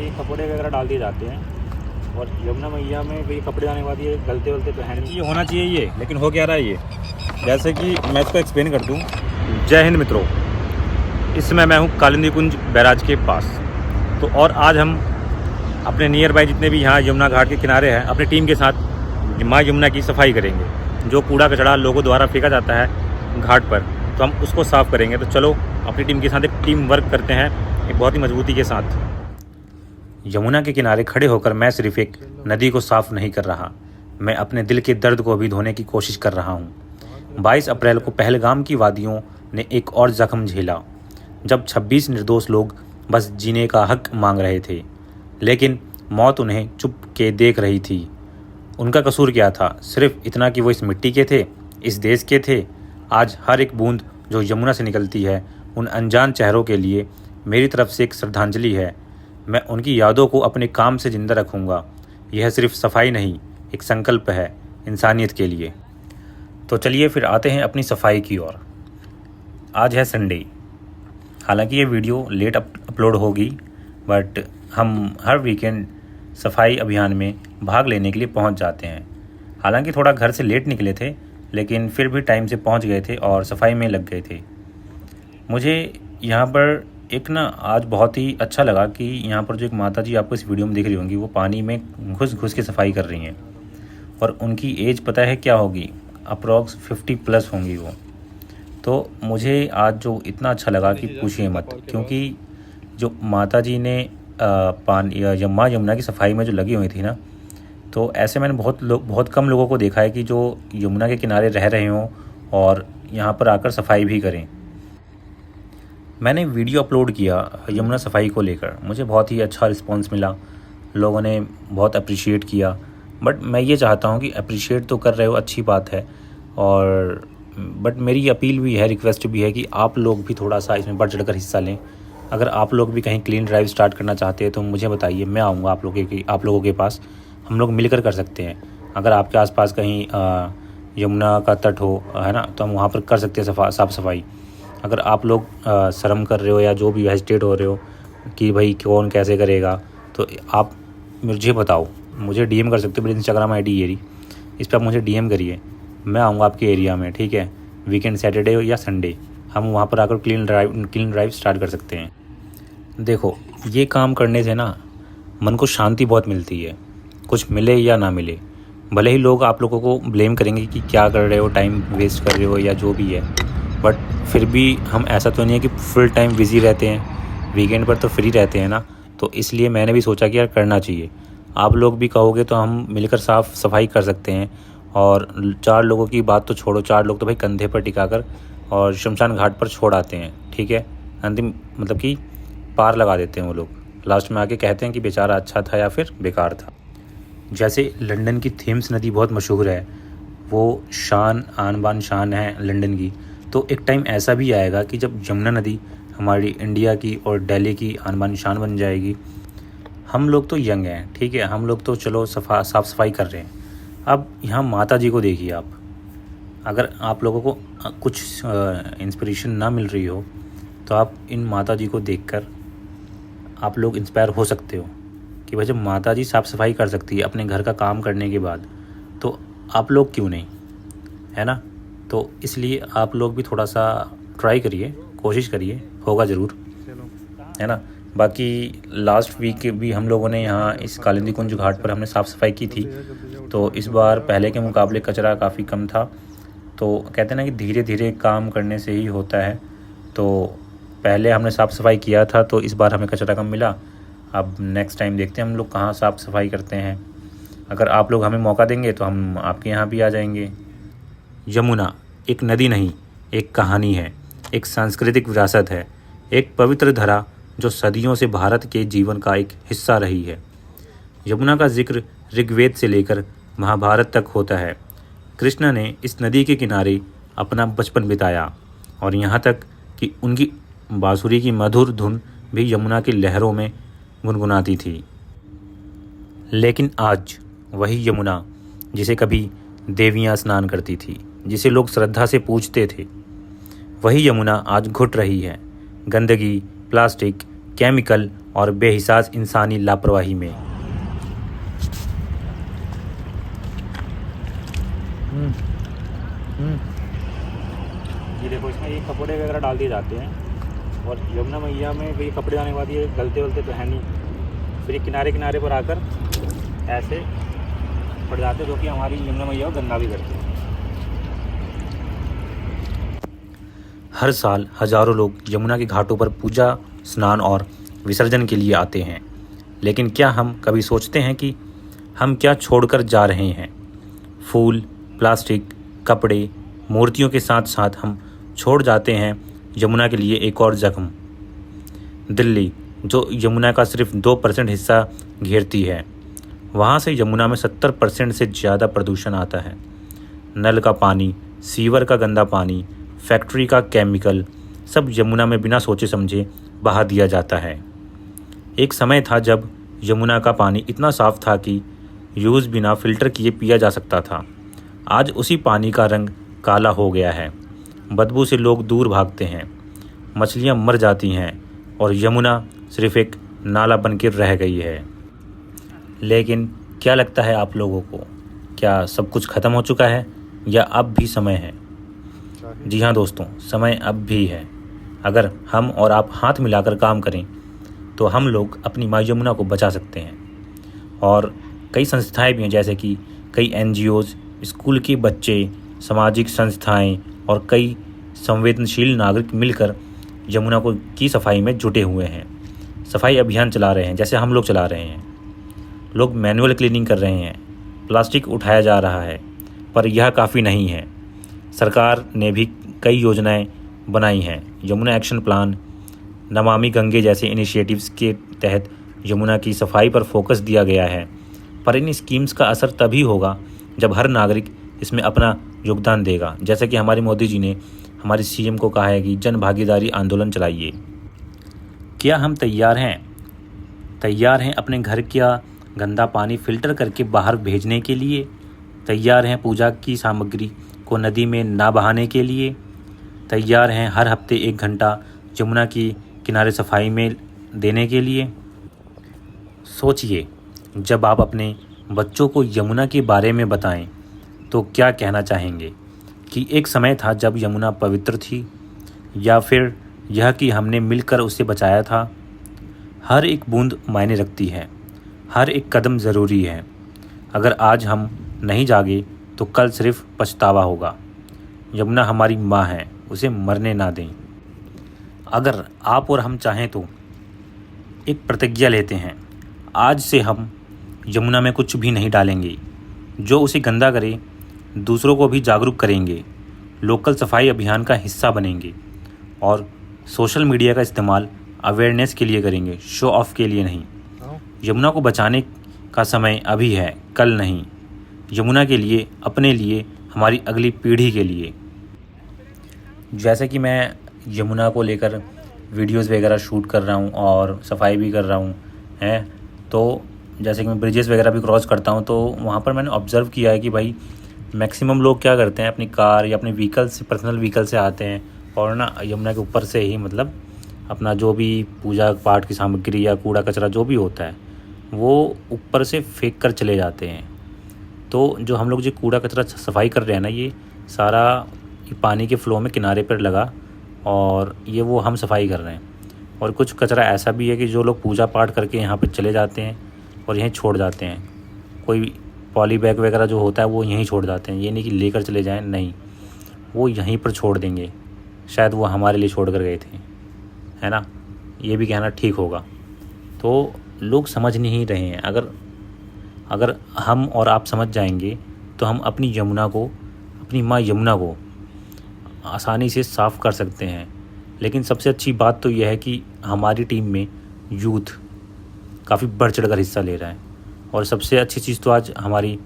ये कपड़े वगैरह डाल दिए जाते हैं और यमुना मैया में भी कपड़े जाने के बाद ये गलते वलते पहन ये होना चाहिए ये, लेकिन हो क्या रहा है ये, जैसे कि मैं इसको एक्सप्लेन कर दूँ। जय हिंद मित्रों, इस समय मैं हूँ कालिंदी कुंज बैराज के पास। तो और आज हम अपने नियर बाय जितने भी यहाँ यमुना घाट के किनारे हैं अपनी टीम के साथ माँ यमुना की सफाई करेंगे। जो कूड़ा कचरा लोगों द्वारा फेंका जाता है घाट पर, तो हम उसको साफ़ करेंगे। तो चलो अपनी टीम के साथ एक टीम वर्क करते हैं एक बहुत ही मजबूती के साथ। यमुना के किनारे खड़े होकर मैं सिर्फ एक नदी को साफ़ नहीं कर रहा, मैं अपने दिल के दर्द को भी धोने की कोशिश कर रहा हूँ। 22 अप्रैल को पहलगाम की वादियों ने एक और जख्म झेला, जब 26 निर्दोष लोग बस जीने का हक मांग रहे थे, लेकिन मौत उन्हें चुप के देख रही थी। उनका कसूर क्या था? सिर्फ इतना कि वो इस मिट्टी के थे, इस देश के थे। आज हर एक बूंद जो यमुना से निकलती है उन अनजान चेहरों के लिए मेरी तरफ से एक श्रद्धांजलि है। मैं उनकी यादों को अपने काम से जिंदा रखूँगा। यह सिर्फ सफाई नहीं, एक संकल्प है इंसानियत के लिए। तो चलिए फिर आते हैं अपनी सफाई की ओर। आज है संडे, हालांकि ये वीडियो लेट अपलोड होगी, बट हम हर वीकेंड सफाई अभियान में भाग लेने के लिए पहुंच जाते हैं। हालांकि थोड़ा घर से लेट निकले थे, लेकिन फिर भी टाइम से पहुंच गए थे और सफाई में लग गए थे। मुझे यहाँ पर एक ना आज बहुत ही अच्छा लगा कि यहाँ पर जो एक माता जी आपको इस वीडियो में दिख रही होंगी, वो पानी में घुस घुस के सफाई कर रही हैं। और उनकी एज पता है क्या होगी? अप्रॉक्स 50+ होंगी वो। तो मुझे आज जो इतना अच्छा लगा कि पूछिए मत, क्योंकि जो माता जी ने पानी या माँ यमुना की सफाई में जो लगी हुई थी ना, तो ऐसे मैंने बहुत कम लोगों को देखा है कि जो यमुना के किनारे रह रहे हों और यहाँ पर आकर सफाई भी करें। मैंने वीडियो अपलोड किया यमुना सफाई को लेकर, मुझे बहुत ही अच्छा रिस्पांस मिला, लोगों ने बहुत अप्रिशिएट किया। बट मैं ये चाहता हूँ कि अप्रिशिएट तो कर रहे हो, अच्छी बात है, और बट मेरी अपील भी है, रिक्वेस्ट भी है कि आप लोग भी थोड़ा सा इसमें बढ़ चढ़कर हिस्सा लें। अगर आप लोग भी कहीं क्लीन ड्राइव स्टार्ट करना चाहते हैं तो मुझे बताइए, मैं आऊँगा आप लोगों के पास, हम लोग मिलकर कर सकते हैं। अगर आपके आसपास कहीं यमुना का तट हो, है ना, तो हम वहाँ पर कर सकते हैं साफ़ सफाई। अगर आप लोग शर्म कर रहे हो या जो भी हेजिटेट हो रहे हो कि भाई कौन कैसे करेगा, तो आप मुझे बताओ, मुझे डीएम कर सकते हो। मेरी इंस्टाग्राम ID ये रही, इस पर आप मुझे डीएम करिए, मैं आऊँगा आपके एरिया में, ठीक है। वीकेंड सैटरडे या संडे हम वहाँ पर आकर क्लीन ड्राइव स्टार्ट कर सकते हैं। देखो, ये काम करने से ना मन को शांति बहुत मिलती है, कुछ मिले या ना मिले। भले ही लोग आप लोगों को ब्लेम करेंगे कि क्या कर रहे हो, टाइम वेस्ट कर रहे हो या जो भी है, बट फिर भी हम ऐसा तो नहीं है कि फुल टाइम बिज़ी रहते हैं, वीकेंड पर तो फ्री रहते हैं ना। तो इसलिए मैंने भी सोचा कि यार करना चाहिए। आप लोग भी कहोगे तो हम मिलकर साफ़ सफाई कर सकते हैं। और 4 लोगों की बात तो छोड़ो, 4 लोग तो भाई कंधे पर टिकाकर और शमशान घाट पर छोड़ आते हैं, ठीक है। अंतिम मतलब कि पार लगा देते हैं वो लोग, लास्ट में आके कहते हैं कि बेचारा अच्छा था या फिर बेकार था। जैसे लंदन की थेम्स नदी बहुत मशहूर है, वो शान आन बान शान है लंदन की। तो एक टाइम ऐसा भी आएगा कि जब यमुना नदी हमारी इंडिया की और दिल्ली की आन बान शान बन जाएगी। हम लोग तो यंग हैं, ठीक है, हम लोग तो चलो साफ़ सफाई कर रहे हैं। अब यहाँ माता जी को देखिए आप, अगर आप लोगों को कुछ इंस्पिरेशन ना मिल रही हो तो आप इन माता जी को देखकर आप लोग इंस्पायर हो सकते हो कि भाई जब माता जी साफ़ सफाई कर सकती है अपने घर का काम करने के बाद, तो आप लोग क्यों नहीं, है ना। तो इसलिए आप लोग भी थोड़ा सा ट्राई करिए, कोशिश करिए, होगा ज़रूर, है ना। बाकी लास्ट वीक भी हम लोगों ने यहाँ इस कालिंदी कुंज घाट पर हमने साफ़ सफाई की थी, तो इस बार पहले के मुकाबले कचरा काफ़ी कम था। तो कहते हैं ना कि धीरे धीरे काम करने से ही होता है। तो पहले हमने साफ़ सफाई किया था तो इस बार हमें कचरा कम मिला। अब नेक्स्ट टाइम देखते हैं हम लोग कहाँ साफ़ सफाई करते हैं। अगर आप लोग हमें मौका देंगे तो हम आपके यहाँ भी आ जाएंगे। यमुना एक नदी नहीं, एक कहानी है, एक सांस्कृतिक विरासत है, एक पवित्र धरा जो सदियों से भारत के जीवन का एक हिस्सा रही है। यमुना का जिक्र ऋग्वेद से लेकर महाभारत तक होता है। कृष्ण ने इस नदी के किनारे अपना बचपन बिताया और यहाँ तक कि उनकी बांसुरी की मधुर धुन भी यमुना की लहरों में गुनगुनाती थी। लेकिन आज वही यमुना जिसे कभी देवियाँ स्नान करती थी, जिसे लोग श्रद्धा से पूजते थे, वही यमुना आज घुट रही है। गंदगी, प्लास्टिक, केमिकल और बेहिसास इंसानी लापरवाही में। ये देखो, इसमें ये कपड़े वगैरह डाल दिए जाते हैं और यमुना मैया में ये कपड़े डालने के बाद ये गलते वलते तो है नहीं, फिर ये किनारे किनारे पर आकर ऐसे पड़ जाते हैं, जो कि हमारी यमुना मैया को गंदा भी करते हैं। हर साल हजारों लोग यमुना के घाटों पर पूजा, स्नान और विसर्जन के लिए आते हैं, लेकिन क्या हम कभी सोचते हैं कि हम क्या छोड़कर जा रहे हैं? फूल, प्लास्टिक, कपड़े, मूर्तियों के साथ साथ हम छोड़ जाते हैं यमुना के लिए एक और जख्म। दिल्ली, जो यमुना का सिर्फ 2% हिस्सा घेरती है, वहाँ से यमुना में 70% से ज़्यादा प्रदूषण आता है। नल का पानी, सीवर का गंदा पानी, फैक्ट्री का केमिकल, सब यमुना में बिना सोचे समझे बहा दिया जाता है। एक समय था जब यमुना का पानी इतना साफ था कि यूज़ बिना फ़िल्टर किए पिया जा सकता था। आज उसी पानी का रंग काला हो गया है, बदबू से लोग दूर भागते हैं, मछलियाँ मर जाती हैं और यमुना सिर्फ एक नाला बनकर रह गई है। लेकिन क्या लगता है आप लोगों को, क्या सब कुछ ख़त्म हो चुका है या अब भी समय है? जी हाँ दोस्तों, समय अब भी है। अगर हम और आप हाथ मिलाकर काम करें तो हम लोग अपनी माँ यमुना को बचा सकते हैं। और कई संस्थाएं भी हैं, जैसे कि कई NGOs, स्कूल के बच्चे, सामाजिक संस्थाएं और कई संवेदनशील नागरिक मिलकर यमुना को की सफाई में जुटे हुए हैं। सफाई अभियान चला रहे हैं, जैसे हम लोग चला रहे हैं। लोग मैनुअल क्लीनिंग कर रहे हैं, प्लास्टिक उठाया जा रहा है, पर यह काफ़ी नहीं है। सरकार ने भी कई योजनाएं बनाई हैं। यमुना एक्शन प्लान, नमामि गंगे जैसे इनिशिएटिव्स के तहत यमुना की सफाई पर फोकस दिया गया है, पर इन स्कीम्स का असर तभी होगा जब हर नागरिक इसमें अपना योगदान देगा। जैसे कि हमारे मोदी जी ने हमारे CM को कहा है कि जन भागीदारी आंदोलन चलाइए। क्या हम तैयार हैं? तैयार हैं अपने घर का गंदा पानी फ़िल्टर करके बाहर भेजने के लिए? तैयार हैं पूजा की सामग्री को नदी में ना बहाने के लिए? तैयार हैं हर हफ्ते 1 घंटा यमुना की किनारे सफाई में देने के लिए? सोचिए, जब आप अपने बच्चों को यमुना के बारे में बताएं तो क्या कहना चाहेंगे? कि एक समय था जब यमुना पवित्र थी, या फिर यह कि हमने मिलकर उसे बचाया था? हर एक बूंद मायने रखती है, हर एक कदम ज़रूरी है। अगर आज हम नहीं जागे तो कल सिर्फ पछतावा होगा। यमुना हमारी माँ है, उसे मरने ना दें। अगर आप और हम चाहें तो एक प्रतिज्ञा लेते हैं, आज से हम यमुना में कुछ भी नहीं डालेंगे जो उसे गंदा करे, दूसरों को भी जागरूक करेंगे, लोकल सफाई अभियान का हिस्सा बनेंगे और सोशल मीडिया का इस्तेमाल अवेयरनेस के लिए करेंगे, शो ऑफ के लिए नहीं। यमुना को बचाने का समय अभी है, कल नहीं। यमुना के लिए, अपने लिए, हमारी अगली पीढ़ी के लिए। जैसे कि मैं यमुना को लेकर वीडियोस वगैरह शूट कर रहा हूँ और सफाई भी कर रहा हूँ है, तो जैसे कि मैं ब्रिजेस वगैरह भी क्रॉस करता हूँ, तो वहाँ पर मैंने ऑब्ज़र्व किया है कि भाई मैक्सिमम लोग क्या करते हैं, अपनी कार या अपने व्हीकल से, पर्सनल व्हीकल से आते हैं और ना यमुना के ऊपर से ही मतलब अपना जो भी पूजा पाठ की सामग्री या कूड़ा कचरा जो भी होता है वो ऊपर से फेंक कर चले जाते हैं। तो जो हम लोग जो कूड़ा कचरा सफाई कर रहे हैं ना, ये सारा पानी के फ़्लो में किनारे पर लगा और ये वो हम सफाई कर रहे हैं। और कुछ कचरा ऐसा भी है कि जो लोग पूजा पाठ करके यहाँ पे चले जाते हैं और यहीं छोड़ जाते हैं। कोई पॉली बैग वगैरह जो होता है वो यहीं छोड़ जाते हैं, ये नहीं कि लेकर चले जाएं, नहीं, वो यहीं पर छोड़ देंगे। शायद वो हमारे लिए छोड़ कर गए थे, है ना, ये भी कहना ठीक होगा। तो लोग समझ नहीं रहे हैं। अगर हम और आप समझ जाएंगे तो हम अपनी यमुना को, अपनी माँ यमुना को आसानी से साफ़ कर सकते हैं। लेकिन सबसे अच्छी बात तो यह है कि हमारी टीम में यूथ काफ़ी बढ़ चढ़ कर हिस्सा ले रहा है। और सबसे अच्छी चीज़ तो आज हमारी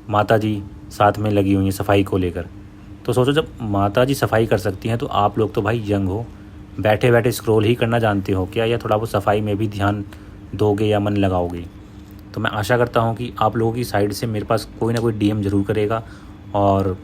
माता जी साथ में लगी हुई हैं सफाई को लेकर। तो सोचो, जब माता जी सफाई कर सकती हैं तो आप लोग तो भाई यंग हो, बैठे बैठे स्क्रॉल ही करना जानते हो क्या, या थोड़ा बहुत सफाई में भी ध्यान दोगे या मन लगाओगे? तो मैं आशा करता हूँ कि आप लोगों की साइड से मेरे पास कोई ना कोई DM ज़रूर करेगा और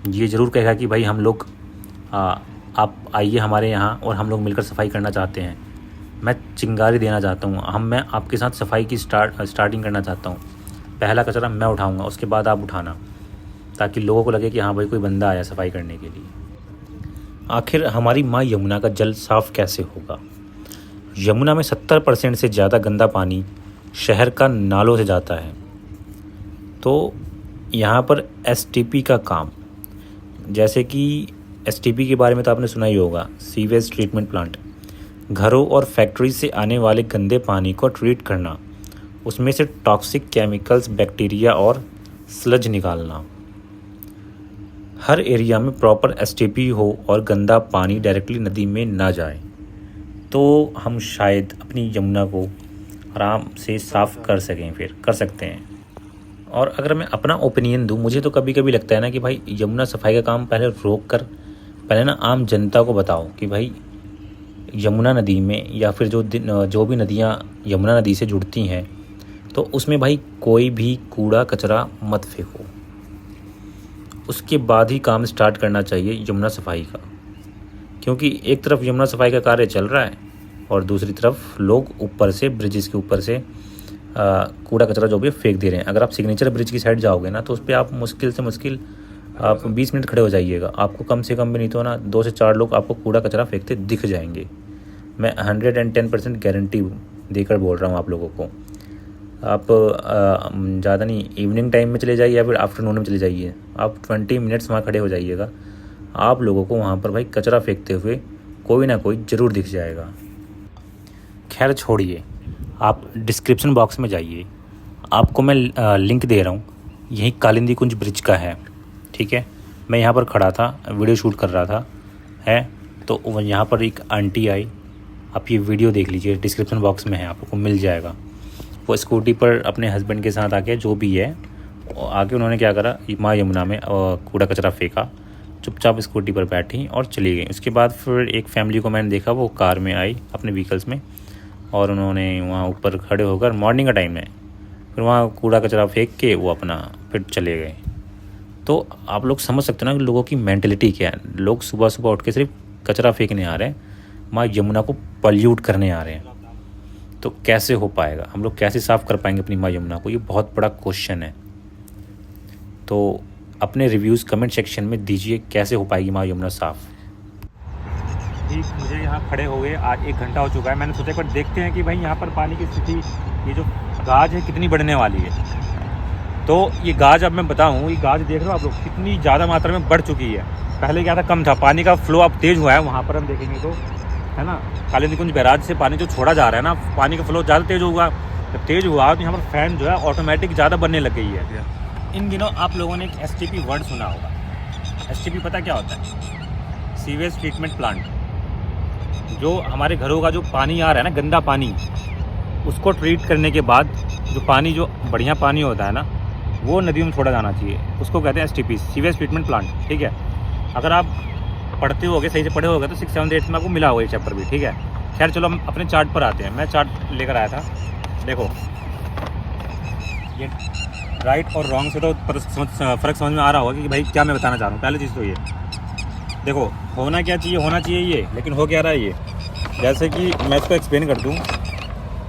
ये ज़रूर कहेगा कि भाई हम लोग आप आइए हमारे यहाँ और हम लोग मिलकर सफाई करना चाहते हैं। मैं चिंगारी देना चाहता हूँ। मैं आपके साथ सफाई की स्टार्टिंग करना चाहता हूँ। पहला कचरा मैं उठाऊँगा, उसके बाद आप उठाना, ताकि लोगों को लगे कि हाँ भाई कोई बंदा आया सफाई करने के लिए। आखिर हमारी माँ यमुना का जल साफ़ कैसे होगा? यमुना में 70% से ज़्यादा गंदा पानी शहर का नालों से जाता है। तो यहाँ पर एसटीपी का काम, जैसे कि एसटीपी के बारे में तो आपने सुना ही होगा, सीवेज ट्रीटमेंट प्लांट। घरों और फैक्ट्री से आने वाले गंदे पानी को ट्रीट करना, उसमें से टॉक्सिक केमिकल्स, बैक्टीरिया और स्लज निकालना। हर एरिया में प्रॉपर एसटीपी हो और गंदा पानी डायरेक्टली नदी में ना जाए, तो हम शायद अपनी यमुना को आराम से साफ़ कर सकते हैं। और अगर मैं अपना ओपिनियन दूं, मुझे तो कभी कभी लगता है ना कि भाई यमुना सफाई का काम पहले ना आम जनता को बताओ कि भाई यमुना नदी में या फिर जो भी नदियाँ यमुना नदी से जुड़ती हैं, तो उसमें भाई कोई भी कूड़ा कचरा मत फेंको। उसके बाद ही काम स्टार्ट करना चाहिए यमुना सफाई का, क्योंकि एक तरफ यमुना सफाई का कार्य चल रहा है और दूसरी तरफ लोग ऊपर से ब्रिजेस के ऊपर से कूड़ा कचरा जो भी फेंक दे रहे हैं। अगर आप सिग्नेचर ब्रिज की साइड जाओगे ना, तो उस पर आप मुश्किल से मुश्किल आप 20 मिनट खड़े हो जाइएगा, आपको कम से कम भी नहीं तो ना 2 से 4 लोग आपको कूड़ा कचरा फेंकते दिख जाएंगे। मैं 110% गारंटी देकर बोल रहा हूँ आप लोगों को। आप ज़्यादा नहीं, इवनिंग टाइम में चले जाइए या फिर आफ्टरनून में चले जाइए, आप 20 मिनट्स वहाँ खड़े हो जाइएगा, आप लोगों को वहाँ पर भाई कचरा फेंकते हुए कोई ना कोई ज़रूर दिख जाएगा। खैर छोड़िए, आप डिस्क्रिप्शन बॉक्स में जाइए, आपको मैं लिंक दे रहा हूँ, यही कालिंदी कुंज ब्रिज का है, ठीक है। मैं यहाँ पर खड़ा था, वीडियो शूट कर रहा था तो यहाँ पर एक आंटी आई, आप ये वीडियो देख लीजिए, डिस्क्रिप्शन बॉक्स में है, आपको मिल जाएगा। वो स्कूटी पर अपने हस्बैंड के साथ आके, जो भी है आके, उन्होंने क्या करा, माँ यमुना में कूड़ा कचरा फेंका, चुपचाप स्कूटी पर बैठी और चली गई। उसके बाद फिर एक फैमिली को मैंने देखा, वो कार में आई अपने व्हीकल्स में, और उन्होंने वहाँ ऊपर खड़े होकर मॉर्निंग का टाइम में फिर वहाँ कूड़ा कचरा फेंक के वो अपना फिर चले गए। तो आप लोग समझ सकते हो ना कि लोगों की मेंटलिटी क्या है। लोग सुबह सुबह उठ के सिर्फ कचरा फेंकने आ रहे हैं, माँ यमुना को पल्यूट करने आ रहे हैं। तो कैसे हो पाएगा? हम लोग कैसे साफ़ कर पाएंगे अपनी माँ यमुना को? ये बहुत बड़ा क्वेश्चन है। तो अपने रिव्यूज़ कमेंट सेक्शन में दीजिए, कैसे हो पाएगी माँ यमुना साफ़। ठीक, मुझे यहाँ खड़े हो गए आज 1 घंटा हो चुका है। मैंने सोचा पर देखते हैं कि भाई यहाँ पर पानी की स्थिति, ये जो गाज है कितनी बढ़ने वाली है। तो ये गाज, अब मैं बताऊँ, ये गाज देख रहे हो आप लोग कितनी ज़्यादा मात्रा में बढ़ चुकी है। पहले क्या था, कम था, पानी का फ्लो अब तेज़ हुआ है। वहाँ पर हम देखेंगे तो है ना, कालिंदी कुंज बैराज से पानी जो छोड़ा जा रहा है ना, पानी का फ्लो ज़्यादा तेज़ हुआ। जब तेज़ हुआ तो यहाँ पर फैन जो है ऑटोमेटिक ज़्यादा बनने लग गई है। इन दिनों आप लोगों ने एक एसटीपी वर्ड सुना होगा। एसटीपी पता क्या होता है? Sewage treatment plant. जो हमारे घरों का जो पानी आ रहा है ना, गंदा पानी, उसको ट्रीट करने के बाद जो पानी, जो बढ़िया पानी होता है ना, वो नदियों में छोड़ा जाना चाहिए। उसको कहते हैं एसटीपी, सीवेज ट्रीटमेंट प्लांट, ठीक है। अगर आप पढ़ते होगे, सही से पढ़े होगे, तो 6, 7, 8 में आपको मिला होगा ये चैप्टर भी, ठीक है। खैर चलो हम अपने चार्ट पर आते हैं। मैं चार्ट लेकर आया था, देखो ये राइट और रॉन्ग से तो फ़र्क समझ में आ रहा होगा कि भाई क्या मैं बताना चाह रहा हूँ। पहली चीज़ तो ये देखो, होना क्या चाहिए, होना चाहिए ये, लेकिन हो क्या रहा है ये। जैसे कि मैं इसको एक्सप्लेन कर दूँ,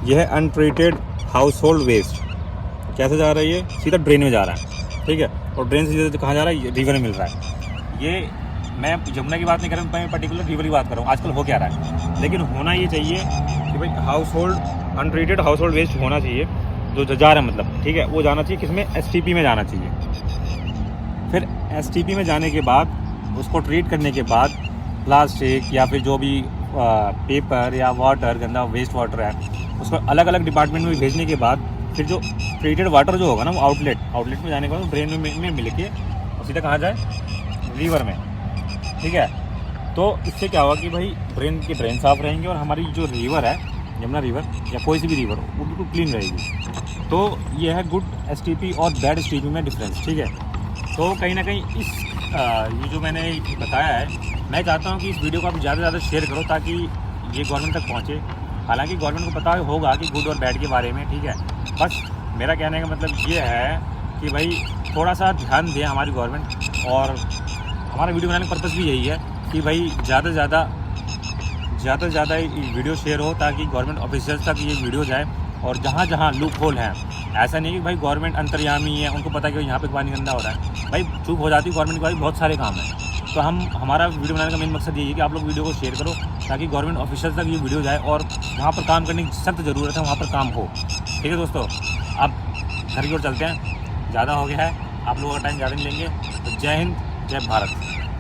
यह है अनट्रीटेड हाउस होल्ड वेस्ट। कैसे जा रहा है ये? सीधा ड्रेन में जा रहा है, ठीक है। और ड्रेन से सीधा कहाँ जा रहा है? रिवर में मिल रहा है। ये मैं यमुना की बात नहीं कर रहा हूँ, मैं पर्टिकुलर रिवर की बात कर रहा हूँ। आजकल हो क्या रहा है, लेकिन होना ये चाहिए कि भाई अनट्रीटेड हाउस होल्ड वेस्ट होना चाहिए, जो जा रहा है मतलब, ठीक है। वो जाना चाहिए किसमें? एसटीपी में जाना चाहिए। फिर एसटीपी में जाने के बाद उसको ट्रीट करने के बाद प्लास्टिक या फिर जो भी पेपर या वाटर, गंदा वेस्ट वाटर है, उसको अलग अलग डिपार्टमेंट में भेजने के बाद फिर जो ट्रीटेड वाटर जो होगा ना, वो आउटलेट में जाने के बाद ड्रेन में मिल के और सीधा कहाँ जाए? रिवर में, ठीक है। तो इससे क्या होगा कि भाई ड्रेन साफ़ रहेंगे और हमारी जो रिवर है, यमुना रिवर या कोई सी भी रिवर, वो बिल्कुल क्लीन रहेगी। तो ये है गुड एसटीपी और बैड एसटीपी में डिफरेंस, ठीक है। तो कहीं ना कहीं ये जो मैंने बताया है, मैं चाहता हूँ कि इस वीडियो को आप ज़्यादा से ज़्यादा शेयर करो, ताकि ये गवर्नमेंट तक पहुँचे। हालांकि गवर्नमेंट को पता होगा कि गुड और बैड के बारे में, ठीक है। बस मेरा कहने का मतलब ये है कि भाई थोड़ा सा ध्यान दें हमारी गवर्नमेंट, और हमारा वीडियो बनाने का पर्पज़ भी यही है कि भाई ज़्यादा से ज़्यादा ज़्यादा से ज़्यादा वीडियो शेयर हो ताकि गवर्नमेंट ऑफिसर्स तक ये वीडियो जाए। और जहाँ जहाँ लूप होल हैं, ऐसा नहीं कि भाई गवर्नमेंट अंतर्यामी है, उनको पता कि यहाँ पे पानी गंदा हो रहा है, भाई चूक हो जाती है गवर्नमेंट के पास बहुत सारे काम हैं। तो हमारा वीडियो बनाने का मेन मकसद यही है कि आप लोग वीडियो को शेयर करो ताकि गवर्नमेंट ऑफिसर्स तक ये वीडियो जाए और जहाँ पर काम करने की सख्त ज़रूरत है वहाँ पर काम हो। ठीक है दोस्तों, अब घर की ओर चलते हैं, ज़्यादा हो गया है, आप लोगों का टाइम ज़्यादा नहीं लेंगे। तो जय हिंद, जय भारत।